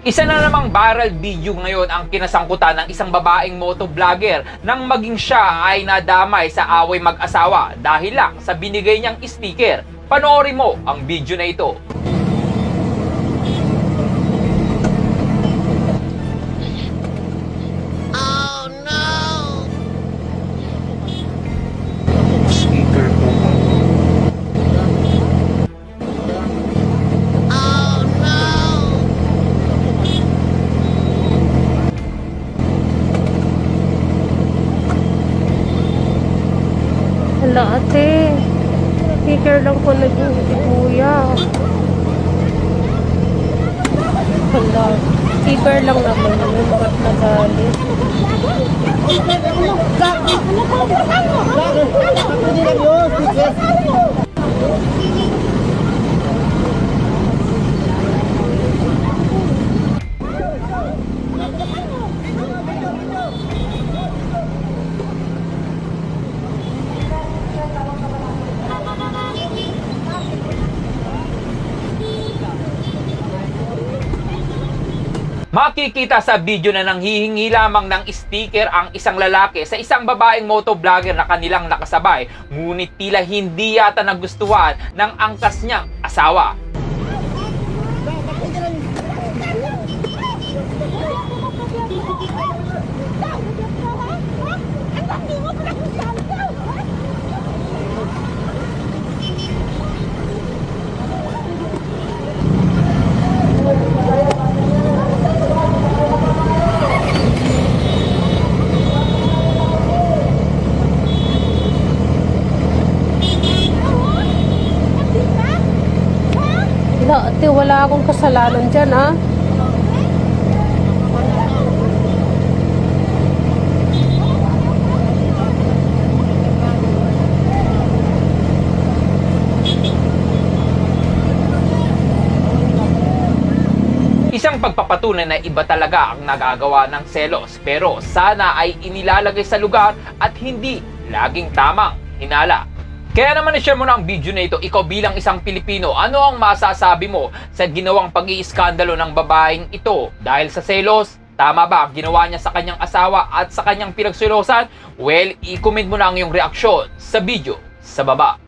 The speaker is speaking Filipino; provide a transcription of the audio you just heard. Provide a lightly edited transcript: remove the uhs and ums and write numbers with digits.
Isa na namang viral video ngayon ang kinasangkutan ng isang babaeng motovlogger nang maging siya ay nadamay sa away mag-asawa dahil lang sa binigay niyang sticker. Panoorin mo ang video na ito. Hala ate, sticker lang po nag-uwi kuya. Hala, sticker lang naman yun, bakit nagalit? Makikita sa video na nanghihingi lamang ng sticker ang isang lalaki sa isang babaeng motovlogger na kanilang nakasabay, ngunit tila hindi yata nagustuhan ng angkas niyang asawa. Hala ate, wala akong kasalanan dyan ah. Isang pagpapatunay na iba talaga ang nagagawa ng selos, pero sana ay inilalagay sa lugar at hindi laging tamang hinala. Kaya naman i-share mo na ang video na ito. Ikaw bilang isang Pilipino, ano ang masasabi mo sa ginawang pag-iiskandalo ng babaeng ito? Dahil sa selos, tama ba ang ginawa niya sa kanyang asawa at sa kanyang pinagselosan? Well, i-comment mo na ang iyong reaksyon sa video sa baba.